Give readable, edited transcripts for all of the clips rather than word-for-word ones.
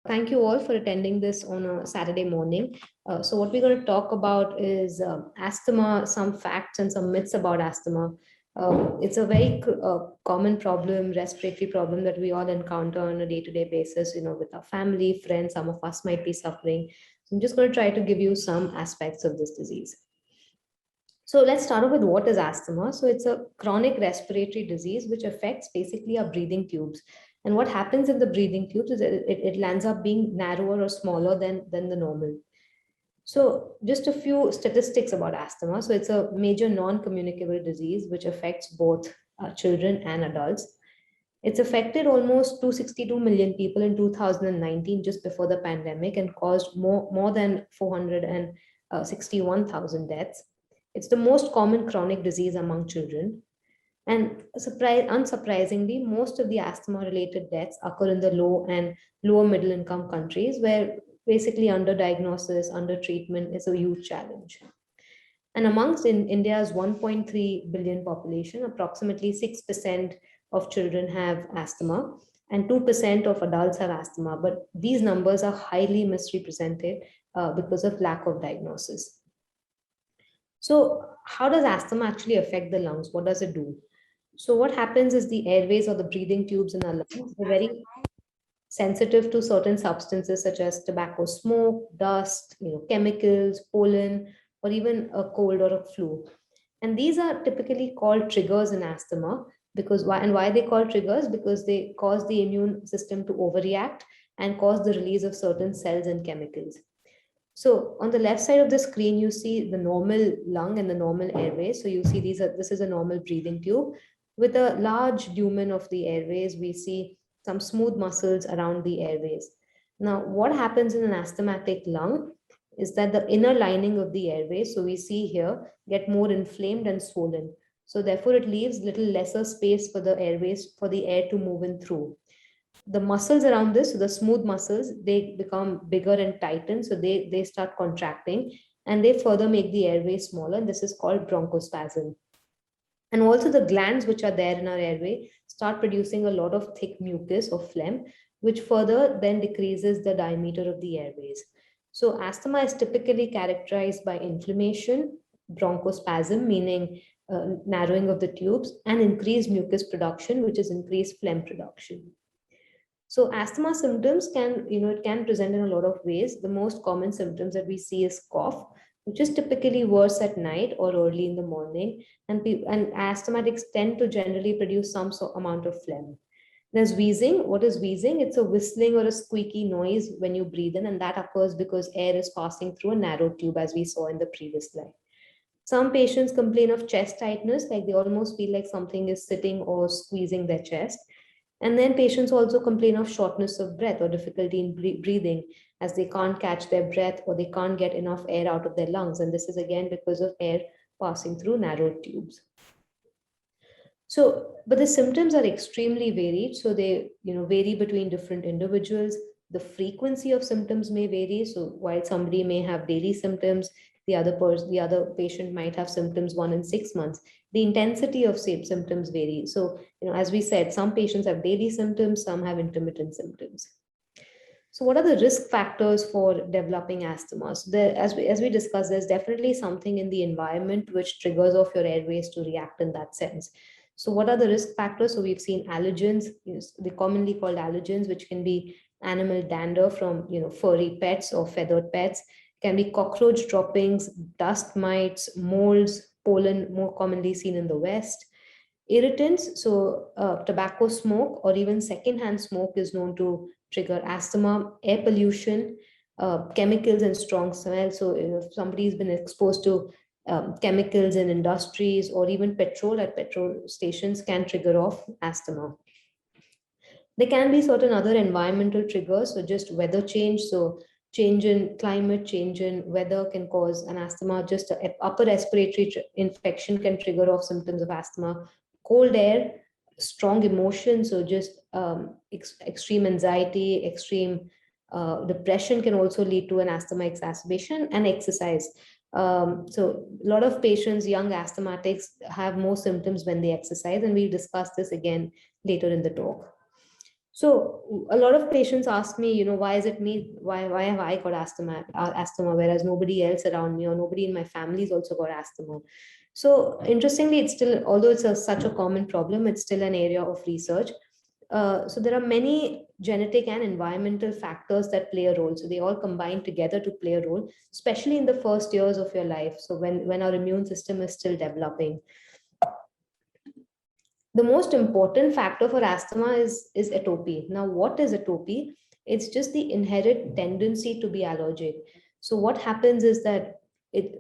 Thank you all for attending this on a Saturday morning. So what we're going to talk about is asthma, some facts and some myths about asthma. It's a very common problem, respiratory problem that we all encounter on a day-to-day basis, with our family, friends, some of us might be suffering. So I'm just going to try to give you some aspects of this disease. So let's start off with what is asthma. So it's a chronic respiratory disease which affects basically our breathing tubes. And what happens in the breathing tubes is it lands up being narrower or smaller than the normal. So just a few statistics about asthma. So it's a major non-communicable disease which affects both children and adults. It's affected almost 262 million people in 2019, just before the pandemic, and caused more than 461,000 deaths. It's the most common chronic disease among children. And unsurprisingly, most of the asthma-related deaths occur in the low and lower middle income countries where basically underdiagnosis, undertreatment is a huge challenge. And amongst India's 1.3 billion population, approximately 6% of children have asthma and 2% of adults have asthma. But these numbers are highly misrepresented because of lack of diagnosis. So how does asthma actually affect the lungs? What does it do? So what happens is the airways or the breathing tubes in our lungs are very sensitive to certain substances such as tobacco smoke, dust, chemicals, pollen, or even a cold or a flu. And these are typically called triggers in asthma because why they call triggers? Because they cause the immune system to overreact and cause the release of certain cells and chemicals. So on the left side of the screen, you see the normal lung and the normal airway. So you see this is a normal breathing tube. With a large lumen of the airways, we see some smooth muscles around the airways. Now, what happens in an asthmatic lung is that the inner lining of the airways, so we see here, get more inflamed and swollen. So therefore, it leaves little lesser space for the airways for the air to move in through. The muscles around this, so the smooth muscles, they become bigger and tighten. So they start contracting and they further make the airway smaller. And this is called bronchospasm. And also the glands which are there in our airway start producing a lot of thick mucus or phlegm, which further then decreases the diameter of the airways. So asthma is typically characterized by inflammation, bronchospasm, meaning narrowing of the tubes, and increased mucus production, which is increased phlegm production. So asthma symptoms it can present in a lot of ways. The most common symptoms that we see is cough, which is typically worse at night or early in the morning. And asthmatics tend to generally produce some amount of phlegm. There's wheezing. What is wheezing? It's a whistling or a squeaky noise when you breathe in, and that occurs because air is passing through a narrow tube, as we saw in the previous slide. Some patients complain of chest tightness, like they almost feel like something is sitting or squeezing their chest. And then patients also complain of shortness of breath or difficulty in breathing, as they can't catch their breath or they can't get enough air out of their lungs. And this is again because of air passing through narrow tubes. So, but the symptoms are extremely varied. So they, vary between different individuals. The frequency of symptoms may vary. So while somebody may have daily symptoms, the other patient might have symptoms 1 in 6 months. The intensity of symptoms vary. So, as we said, some patients have daily symptoms, some have intermittent symptoms. So what are the risk factors for developing asthma? So as we discussed, there's definitely something in the environment which triggers off your airways to react in that sense. So what are the risk factors? So we've seen allergens, they're commonly called allergens, which can be animal dander from furry pets or feathered pets, can be cockroach droppings, dust mites, molds, pollen, more commonly seen in the West. Irritants, so tobacco smoke or even secondhand smoke is known to trigger asthma, air pollution, chemicals and strong smell. So if somebody's been exposed to chemicals in industries or even petrol at petrol stations can trigger off asthma. There can be certain other environmental triggers, so just weather change. So change in climate, change in weather can cause an asthma. Just an upper respiratory infection can trigger off symptoms of asthma. Cold air, strong emotion, so just extreme anxiety, extreme depression can also lead to an asthma exacerbation, and exercise. So a lot of patients, young asthmatics, have more symptoms when they exercise, and we'll discuss this again later in the talk. So a lot of patients ask me, why is it me? Why have I got asthma, whereas nobody else around me or nobody in my family's also got asthma? So interestingly, it's still, although it's such a common problem, it's still an area of research. So there are many genetic and environmental factors that play a role. So they all combine together to play a role, especially in the first years of your life. So when our immune system is still developing. The most important factor for asthma is atopy. Now, what is atopy? It's just the inherent tendency to be allergic. So what happens is that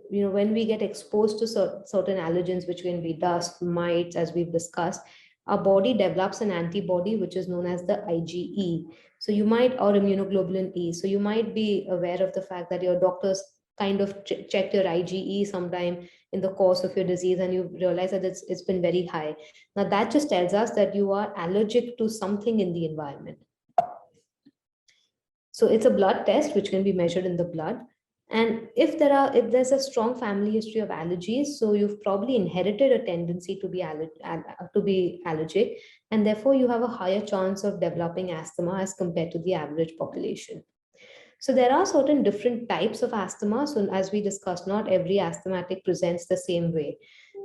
when we get exposed to certain allergens, which can be dust, mites, as we've discussed, our body develops an antibody which is known as the IgE. So you might, or immunoglobulin E. So you might be aware of the fact that your doctors kind of checked your IgE sometime in the course of your disease, and you realize that it's been very high. Now, that just tells us that you are allergic to something in the environment. So it's a blood test which can be measured in the blood. And if there's a strong family history of allergies, so you've probably inherited a tendency to be allergic, and therefore you have a higher chance of developing asthma as compared to the average population. So there are certain different types of asthma. So as we discussed, not every asthmatic presents the same way.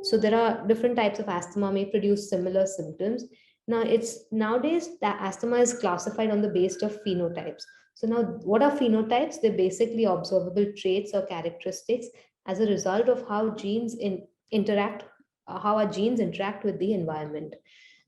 So there are different types of asthma may produce similar symptoms. Now it's nowadays that asthma is classified on the basis of phenotypes. So now what are phenotypes? They're basically observable traits or characteristics as a result of how how our genes interact with the environment.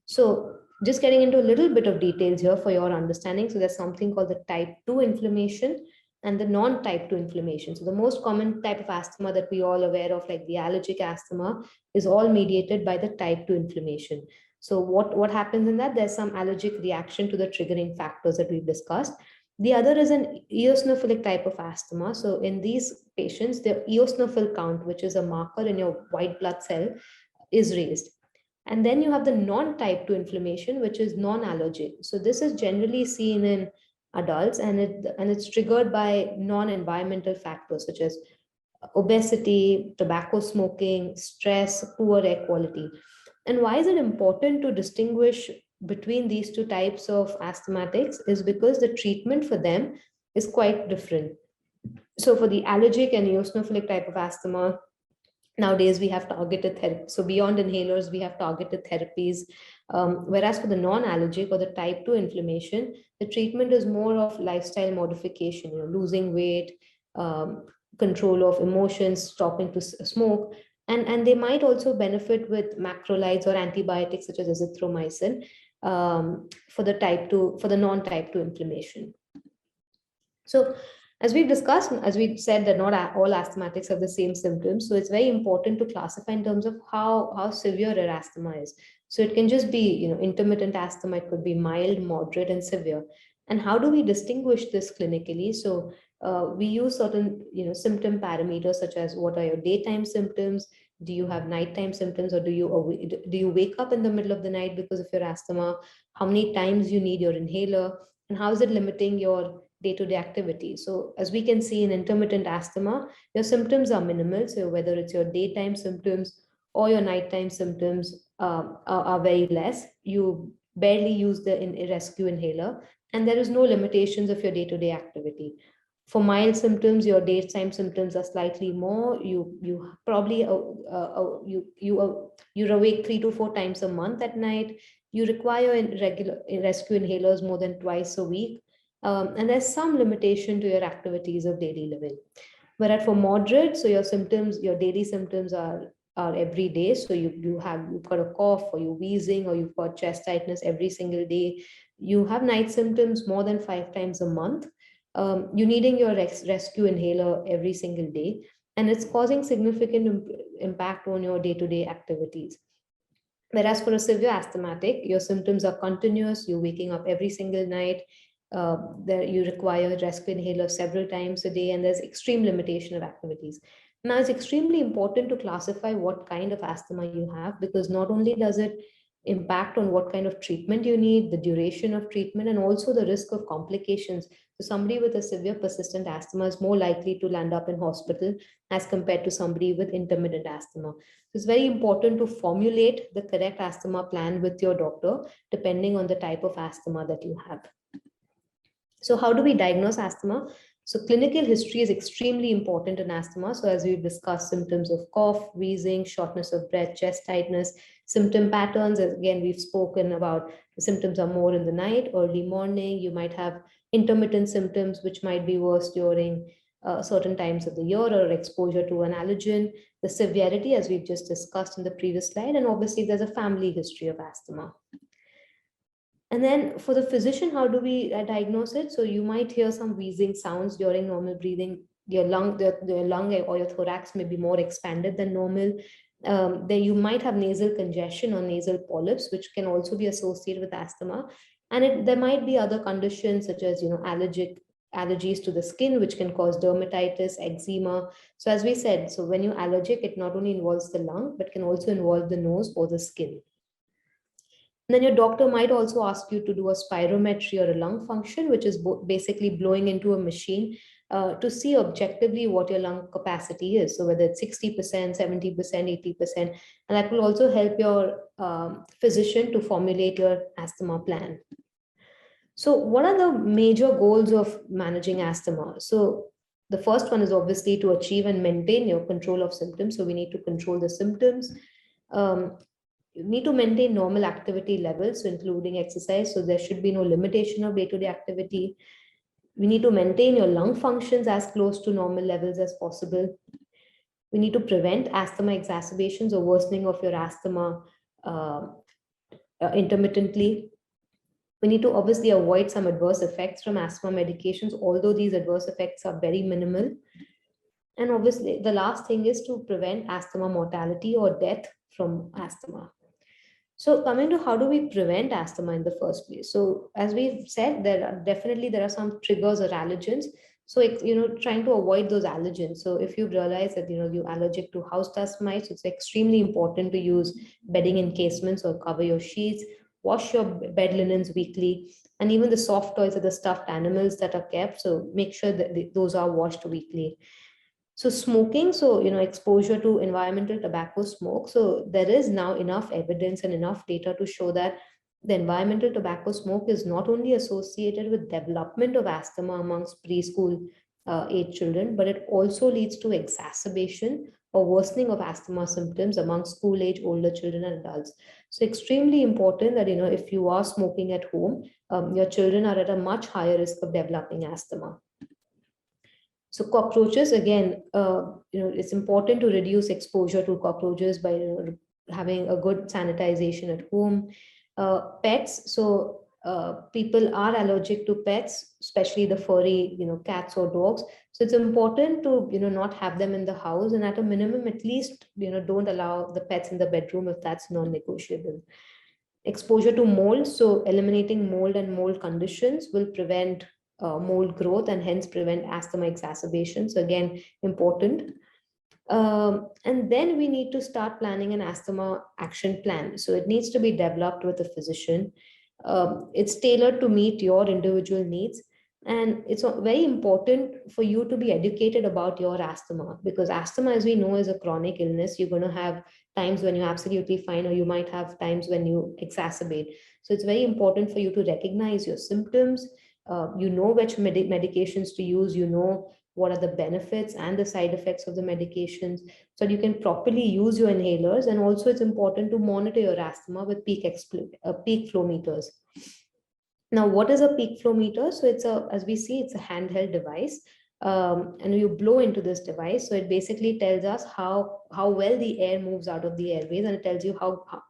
So just getting into a little bit of details here for your understanding. So there's something called the type 2 inflammation and the non-type 2 inflammation. So the most common type of asthma that we all aware of, like the allergic asthma, is all mediated by the type 2 inflammation. So what happens in that? There's some allergic reaction to the triggering factors that we've discussed. The other is an eosinophilic type of asthma. So in these patients, the eosinophil count, which is a marker in your white blood cell, is raised. And then you have the non-type 2 inflammation, which is non-allergic. So this is generally seen in adults, and it's triggered by non-environmental factors such as obesity, tobacco smoking, stress, poor air quality. And why is it important to distinguish between these two types of asthmatics is because the treatment for them is quite different. So for the allergic and eosinophilic type of asthma, nowadays we have targeted therapy. So beyond inhalers, we have targeted therapies. Whereas for the non-allergic or the type 2 inflammation, the treatment is more of lifestyle modification, losing weight, control of emotions, stopping to smoke. And they might also benefit with macrolides or antibiotics such as azithromycin for the non-type 2 inflammation. So as we've discussed, as we said, that not all asthmatics have the same symptoms. So it's very important to classify in terms of how severe your asthma is. So it can just be, intermittent asthma. It could be mild, moderate, and severe. And how do we distinguish this clinically? So we use certain, symptom parameters such as what are your daytime symptoms? Do you have nighttime symptoms, or do you wake up in the middle of the night because of your asthma? How many times you need your inhaler? And how is it limiting your day-to-day activity? So as we can see in intermittent asthma, your symptoms are minimal. So whether it's your daytime symptoms or your nighttime symptoms are very less. You barely use the rescue inhaler, and there is no limitations of your day-to-day activity. For mild symptoms, your daytime symptoms are slightly more. You probably you're awake 3 to 4 times a month at night. You require regular rescue inhalers more than twice a week. And there's some limitation to your activities of daily living. Whereas for moderate, so your daily symptoms are every day. So you've got a cough, or you're wheezing, or you've got chest tightness every single day. You have night symptoms more than 5 times a month. You're needing your rescue inhaler every single day, and it's causing significant impact on your day-to-day activities. Whereas for a severe asthmatic, your symptoms are continuous. You're waking up every single night. There you require rescue inhaler several times a day, and there's extreme limitation of activities. Now, it's extremely important to classify what kind of asthma you have, because not only does it impact on what kind of treatment you need, the duration of treatment, and also the risk of complications. So somebody with a severe persistent asthma is more likely to land up in hospital as compared to somebody with intermittent asthma. So it's very important to formulate the correct asthma plan with your doctor, depending on the type of asthma that you have. So how do we diagnose asthma? So clinical history is extremely important in asthma. So as we've discussed, symptoms of cough, wheezing, shortness of breath, chest tightness, symptom patterns. Again, we've spoken about the symptoms are more in the night, early morning. You might have intermittent symptoms, which might be worse during certain times of the year or exposure to an allergen. The severity, as we've just discussed in the previous slide, and obviously there's a family history of asthma. And then for the physician, how do we diagnose it? So you might hear some wheezing sounds during normal breathing. Your lung or your thorax may be more expanded than normal. Then you might have nasal congestion or nasal polyps, which can also be associated with asthma. And there might be other conditions such as, allergies to the skin, which can cause dermatitis, eczema. So as we said, so when you're allergic, it not only involves the lung, but can also involve the nose or the skin. And then your doctor might also ask you to do a spirometry or a lung function, which is basically blowing into a machine to see objectively what your lung capacity is. So whether it's 60%, 70%, 80%, and that will also help your physician to formulate your asthma plan. So what are the major goals of managing asthma? So the first one is obviously to achieve and maintain your control of symptoms. So we need to control the symptoms. You need to maintain normal activity levels, so including exercise. So there should be no limitation of day-to-day activity. We need to maintain your lung functions as close to normal levels as possible. We need to prevent asthma exacerbations or worsening of your asthma intermittently. We need to obviously avoid some adverse effects from asthma medications, although these adverse effects are very minimal. And obviously, the last thing is to prevent asthma mortality or death from asthma. So coming to how do we prevent asthma in the first place? So as we've said, there are some triggers or allergens. So, trying to avoid those allergens. So if you realize that, you're allergic to house dust mites, it's extremely important to use bedding encasements or cover your sheets, wash your bed linens weekly, and even the soft toys or the stuffed animals that are kept. So make sure that those are washed weekly. So smoking, exposure to environmental tobacco smoke. So there is now enough evidence and enough data to show that the environmental tobacco smoke is not only associated with development of asthma amongst preschool age children, but it also leads to exacerbation or worsening of asthma symptoms among school age older children and adults. So extremely important that, if you are smoking at home, your children are at a much higher risk of developing asthma. So cockroaches, again, it's important to reduce exposure to cockroaches by having a good sanitization at home. Pets, so people are allergic to pets, especially the furry, cats or dogs. So it's important to, not have them in the house, and at a minimum, at least, don't allow the pets in the bedroom if that's non-negotiable. Exposure to mold, so eliminating mold and mold conditions will prevent mold growth and hence prevent asthma exacerbation. So again, important. And then we need to start planning an asthma action plan. So it needs to be developed with a physician. It's tailored to meet your individual needs. And it's very important for you to be educated about your asthma, because asthma, as we know, is a chronic illness. You're going to have times when you're absolutely fine, or you might have times when you exacerbate. So it's very important for you to recognize your symptoms. You know which medications to use, what are the benefits and the side effects of the medications, so you can properly use your inhalers. And also it's important to monitor your asthma with peak flow meters. Now, what is a peak flow meter? So as we see, it's a handheld device. And you blow into this device. So it basically tells us how well the air moves out of the airways, and it tells you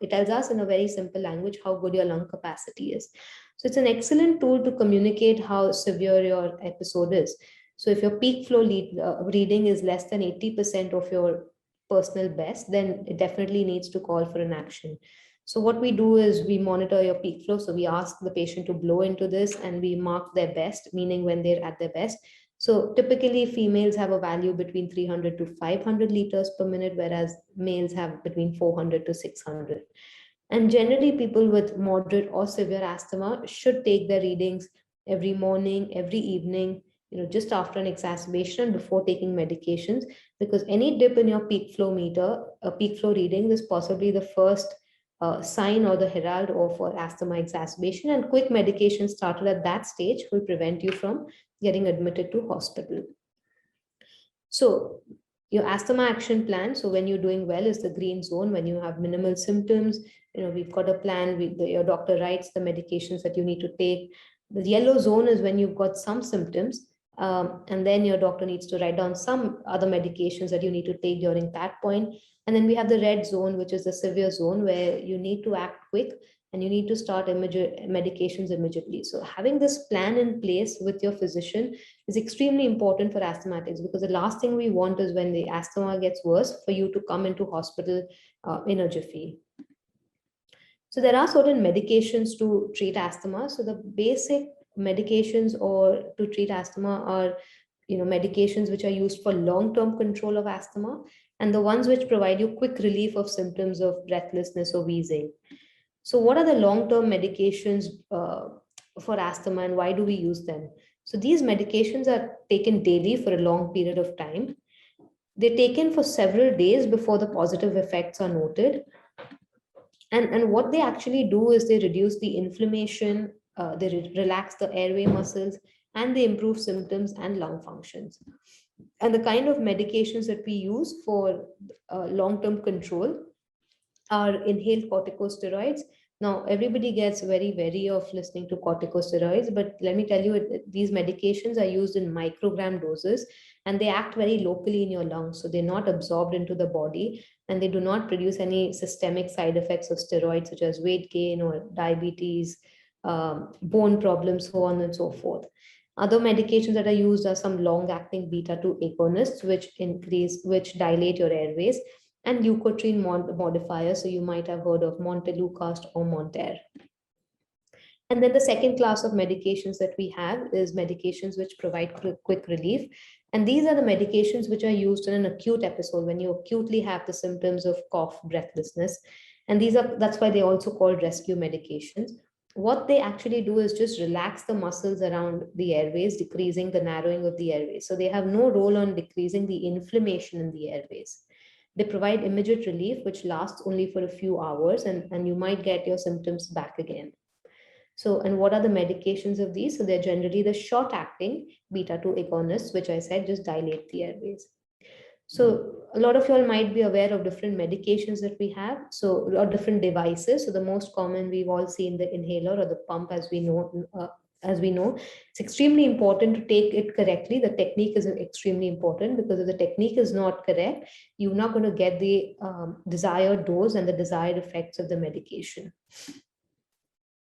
it tells us in a very simple language how good your lung capacity is. So it's an excellent tool to communicate how severe your episode is. So if your peak flow reading is less than 80% of your personal best, then it definitely needs to call for an action. So what we do is we monitor your peak flow. So we ask the patient to blow into this, and we mark their best, meaning when they're at their best. So typically females have a value between 300 to 500 liters per minute, whereas males have between 400 to 600. And generally, people with moderate or severe asthma should take their readings every morning, every evening, just after an exacerbation and before taking medications, because any dip in your peak flow meter, a peak flow reading, is possibly the first sign or the herald of asthma exacerbation. And quick medication started at that stage will prevent you from getting admitted to hospital. So your asthma action plan, so when you're doing well, is the green zone. When you have minimal symptoms, we've got a plan. Your doctor writes the medications that you need to take. The yellow zone is when you've got some symptoms, and then your doctor needs to write down some other medications that you need to take during that point. And then we have the red zone, which is the severe zone, where you need to act quick and you need to start medications immediately. So having this plan in place with your physician is extremely important for asthmatics, because the last thing we want is when the asthma gets worse for you to come into hospital in a jiffy. So there are certain medications to treat asthma. So the basic medications or to treat asthma are medications which are used for long-term control of asthma, and the ones which provide you quick relief of symptoms of breathlessness or wheezing. So what are the long-term medications for asthma, and why do we use them? So these medications are taken daily for a long period of time. They're taken for several days before the positive effects are noted. And what they actually do is they reduce the inflammation, they relax the airway muscles, and they improve symptoms and lung functions. And the kind of medications that we use for long-term control are inhaled corticosteroids. Now, everybody gets very wary of listening to corticosteroids, but let me tell you, these medications are used in microgram doses and they act very locally in your lungs. So they're not absorbed into the body and they do not produce any systemic side effects of steroids, such as weight gain or diabetes, bone problems, so on and so forth. Other medications that are used are some long-acting beta-2 agonists, which dilate your airways, and leukotriene modifiers. So you might have heard of montelukast or Monter. And then the second class of medications that we have is medications which provide quick relief. And these are the medications which are used in an acute episode when you acutely have the symptoms of cough, breathlessness. And that's why they're also called rescue medications. What they actually do is just relax the muscles around the airways, decreasing the narrowing of the airways. So they have no role on decreasing the inflammation in the airways. They provide immediate relief, which lasts only for a few hours, and you might get your symptoms back again. So, and what are the medications of these? So they're generally the short-acting beta-2 agonists, which I said just dilate the airways. So a lot of y'all might be aware of different medications that we have, or different devices. So the most common we've all seen the inhaler or the pump, as we know. It's extremely important to take it correctly. The technique is extremely important, because if the technique is not correct, you're not going to get the desired dose and the desired effects of the medication.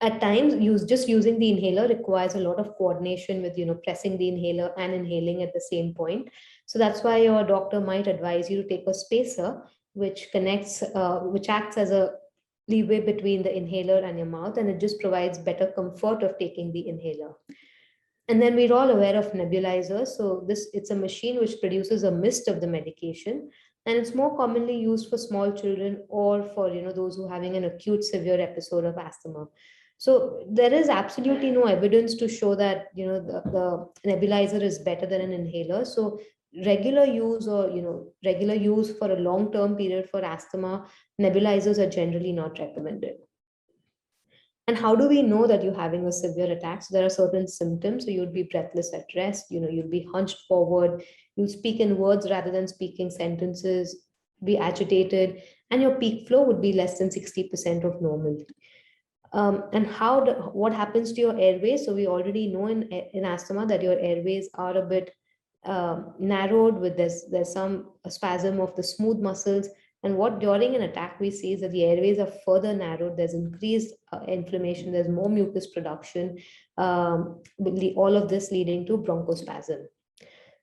At times, using the inhaler requires a lot of coordination with pressing the inhaler and inhaling at the same point. So that's why your doctor might advise you to take a spacer, which acts as a leeway between the inhaler and your mouth, and it just provides better comfort of taking the inhaler. And then we're all aware of nebulizers. So it's a machine which produces a mist of the medication, and it's more commonly used for small children or for those who are having an acute severe episode of asthma. So there is absolutely no evidence to show that the nebulizer is better than an inhaler. So regular use for a long-term period for asthma, nebulizers are generally not recommended. And how do we know that you're having a severe attack? So there are certain symptoms. So you'd be breathless at rest, you'd be hunched forward, you'll speak in words rather than speaking sentences, be agitated, and your peak flow would be less than 60% of normal. And what happens to your airways? So we already know in asthma that your airways are a bit narrowed, with there's some spasm of the smooth muscles. And what during an attack we see is that the airways are further narrowed, there's increased inflammation, there's more mucus production, all of this leading to bronchospasm.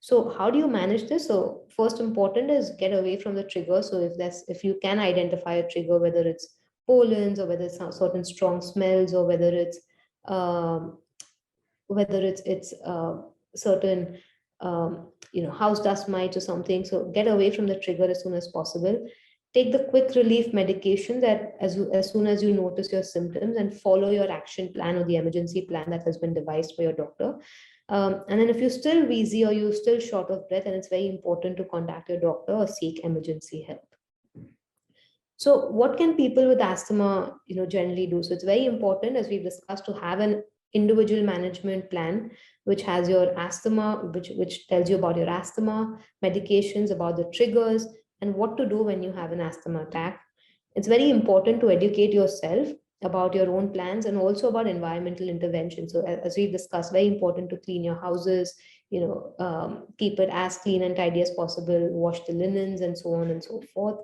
So how do you manage this? So first important is get away from the trigger. So if you can identify a trigger, whether it's pollens or whether it's certain strong smells, or whether it's certain house dust mites or something, so get away from the trigger as soon as possible. Take the quick relief medication that as soon as you notice your symptoms, and follow your action plan or the emergency plan that has been devised by your doctor. And then if you're still wheezy or you're still short of breath, then it's very important to contact your doctor or seek emergency help. So what can people with asthma, generally do? So it's very important, as we've discussed, to have an individual management plan, which has your asthma, which tells you about your asthma, medications, about the triggers, and what to do when you have an asthma attack. It's very important to educate yourself about your own plans and also about environmental intervention. So as we've discussed, very important to clean your houses, keep it as clean and tidy as possible, wash the linens, and so on and so forth.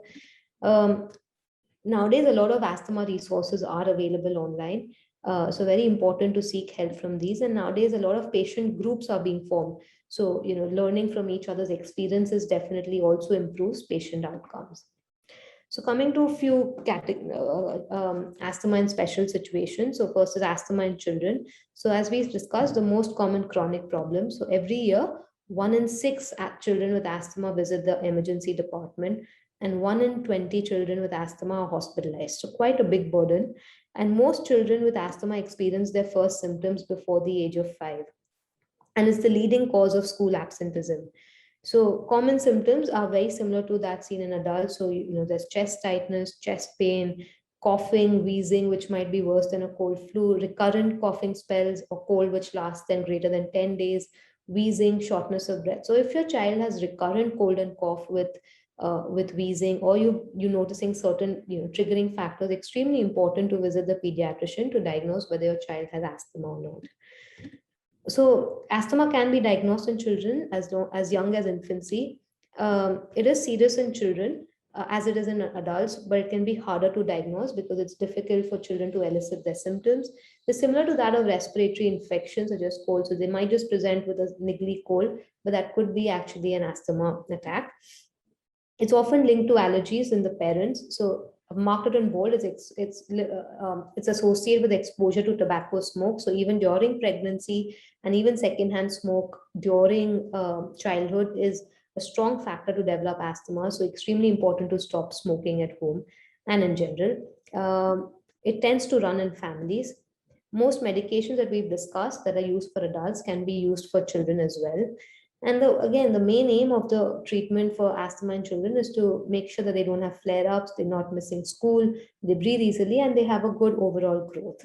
Nowadays, a lot of asthma resources are available online. So very important to seek help from these. And nowadays, a lot of patient groups are being formed. So, learning from each other's experiences definitely also improves patient outcomes. So coming to a few asthma in special situations. So first is asthma in children. So as we discussed, the most common chronic problem. So every year, 1 in 6 children with asthma visit the emergency department, and 1 in 20 children with asthma are hospitalized. So quite a big burden. And most children with asthma experience their first symptoms before the age of 5. And it's the leading cause of school absenteeism. So common symptoms are very similar to that seen in adults. So, there's chest tightness, chest pain, coughing, wheezing, which might be worse than a cold flu, recurrent coughing spells or cold which lasts then greater than 10 days, wheezing, shortness of breath. So if your child has recurrent cold and cough with wheezing, or you're noticing certain triggering factors, extremely important to visit the pediatrician to diagnose whether your child has asthma or not. So asthma can be diagnosed in children as young as infancy. It is serious in children as it is in adults, but it can be harder to diagnose because it's difficult for children to elicit their symptoms. It's similar to that of respiratory infections such as cold. So they might just present with a niggly cold, but that could be actually an asthma attack. It's often linked to allergies in the parents. So marked in bold is it's associated with exposure to tobacco smoke. So even during pregnancy and even secondhand smoke during childhood is a strong factor to develop asthma. So extremely important to stop smoking at home and in general. It tends to run in families. Most medications that we've discussed that are used for adults can be used for children as well. And again, the main aim of the treatment for asthma in children is to make sure that they don't have flare-ups, they're not missing school, they breathe easily, and they have a good overall growth.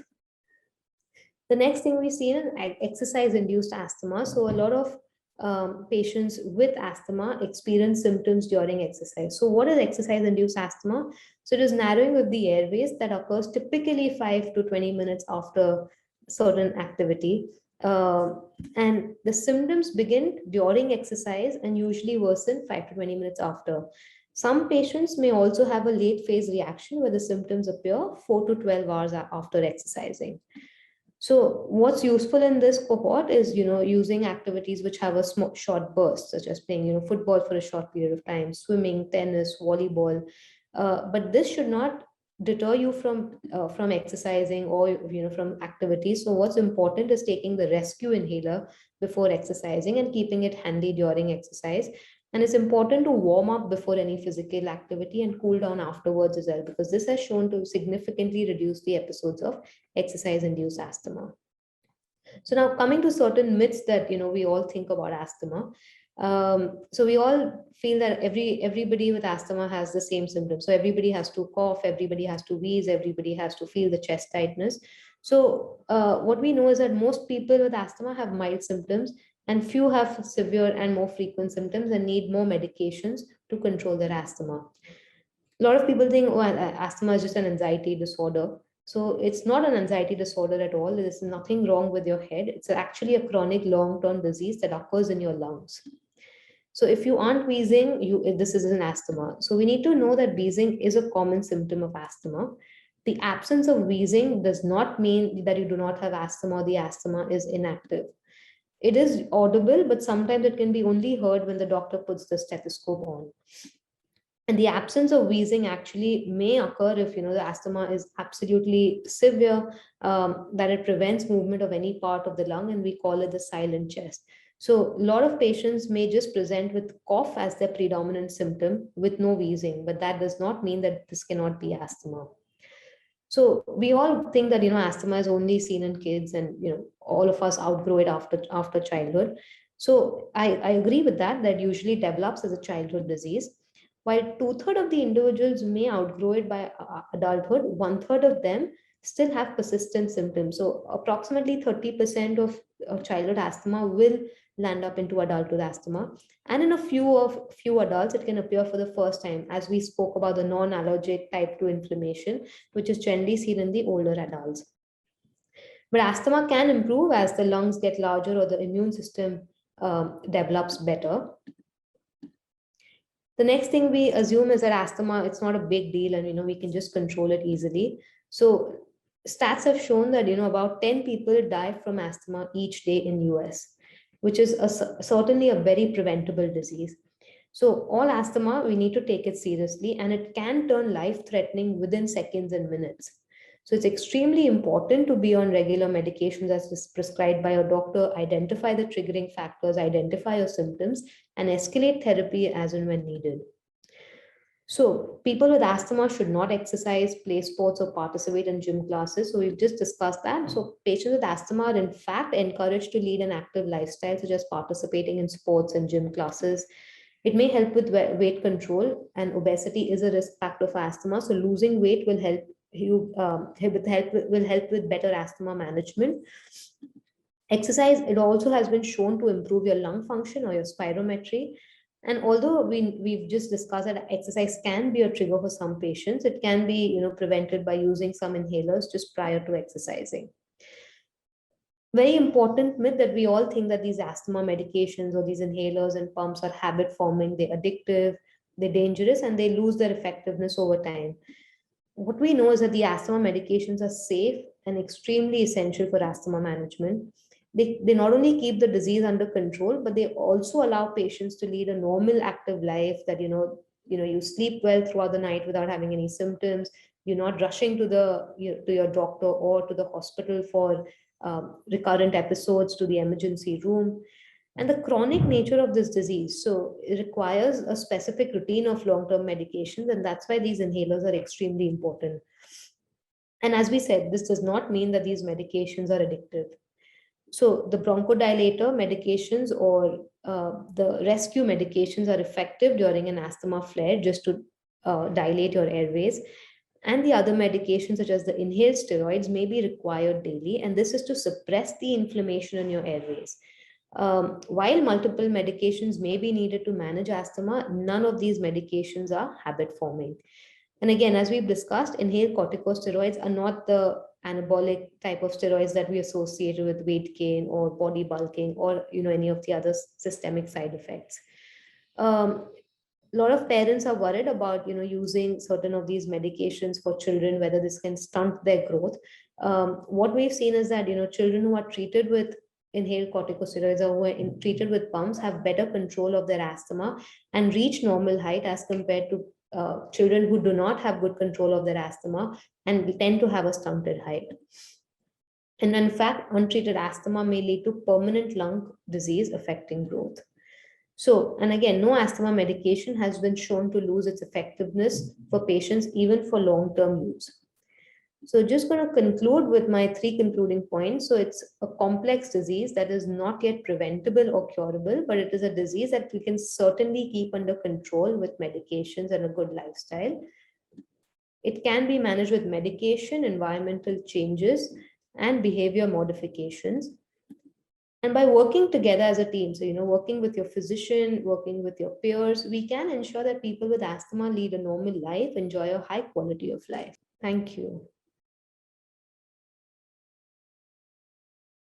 The next thing we see is exercise-induced asthma. So a lot of patients with asthma experience symptoms during exercise. So what is exercise-induced asthma? So it is narrowing of the airways that occurs typically 5 to 20 minutes after certain activity. And the symptoms begin during exercise and usually worsen 5 to 20 minutes after. Some patients may also have a late phase reaction where the symptoms appear 4 to 12 hours after exercising. So what's useful in this cohort is, using activities which have a short burst, such as playing, football for a short period of time, swimming, tennis, volleyball. But this should not deter you from exercising or from activities. So what's important is taking the rescue inhaler before exercising and keeping it handy during exercise. And it's important to warm up before any physical activity and cool down afterwards as well, because this has shown to significantly reduce the episodes of exercise-induced asthma. So now coming to certain myths that we all think about asthma. So we all feel that everybody with asthma has the same symptoms. So everybody has to cough, everybody has to wheeze, everybody has to feel the chest tightness. So what we know is that most people with asthma have mild symptoms, and few have severe and more frequent symptoms and need more medications to control their asthma. A lot of people think, oh, asthma is just an anxiety disorder. So it's not an anxiety disorder at all. There's nothing wrong with your head. It's actually a chronic long-term disease that occurs in your lungs. So if you aren't wheezing, this is an asthma. So we need to know that wheezing is a common symptom of asthma. The absence of wheezing does not mean that you do not have asthma or the asthma is inactive. It is audible, but sometimes it can be only heard when the doctor puts the stethoscope on. And the absence of wheezing actually may occur if the asthma is absolutely severe, that it prevents movement of any part of the lung, and we call it the silent chest. So a lot of patients may just present with cough as their predominant symptom with no wheezing, but that does not mean that this cannot be asthma. So we all think that asthma is only seen in kids, and all of us outgrow it after childhood. So I agree with that usually develops as a childhood disease. While two-thirds of the individuals may outgrow it by adulthood, one-third of them still have persistent symptoms. So approximately 30% of childhood asthma will land up into adulthood asthma. And in a few adults, it can appear for the first time, as we spoke about the non-allergic type 2 inflammation, which is generally seen in the older adults. But asthma can improve as the lungs get larger or the immune system develops better. The next thing we assume is that asthma, it's not a big deal, and we can just control it easily. So stats have shown that about 10 people die from asthma each day in US, which is certainly a very preventable disease. So all asthma, we need to take it seriously, and it can turn life-threatening within seconds and minutes. So it's extremely important to be on regular medications as prescribed by your doctor, identify the triggering factors, identify your symptoms, and escalate therapy as and when needed. So people with asthma should not exercise, play sports, or participate in gym classes. So we've just discussed that. So patients with asthma are in fact encouraged to lead an active lifestyle, such as participating in sports and gym classes. It may help with weight control, and obesity is a risk factor for asthma. So losing weight will help with better asthma management. Exercise, it also has been shown to improve your lung function or your spirometry. And although we've just discussed that exercise can be a trigger for some patients, it can be prevented by using some inhalers just prior to exercising. Very important myth that we all think that these asthma medications or these inhalers and pumps are habit forming, they're addictive, they're dangerous, and they lose their effectiveness over time. What we know is that the asthma medications are safe and extremely essential for asthma management. They not only keep the disease under control, but they also allow patients to lead a normal active life, that you sleep well throughout the night without having any symptoms. You're not rushing to your doctor or to the hospital for recurrent episodes, to the emergency room. And the chronic nature of this disease, so it requires a specific routine of long-term medications, and that's why these inhalers are extremely important. And as we said, this does not mean that these medications are addictive. So the bronchodilator medications or the rescue medications are effective during an asthma flare, just to dilate your airways. And the other medications, such as the inhaled steroids, may be required daily, and this is to suppress the inflammation in your airways. While multiple medications may be needed to manage asthma, none of these medications are habit forming. And again, as we've discussed, inhaled corticosteroids are not the anabolic type of steroids that we associate with weight gain or body bulking or any of the other systemic side effects. A lot of parents are worried about using certain of these medications for children, whether this can stunt their growth. What we've seen is that children who are treated with inhaled corticosteroids or who are treated with pumps have better control of their asthma and reach normal height as compared to children who do not have good control of their asthma and tend to have a stunted height. And in fact, untreated asthma may lead to permanent lung disease affecting growth. So, and again, no asthma medication has been shown to lose its effectiveness for patients, even for long-term use. So just going to conclude with my 3 concluding points. So it's a complex disease that is not yet preventable or curable, but it is a disease that we can certainly keep under control with medications and a good lifestyle. It can be managed with medication, environmental changes, and behavior modifications. And by working together as a team, so working with your physician, working with your peers, we can ensure that people with asthma lead a normal life, enjoy a high quality of life. Thank you.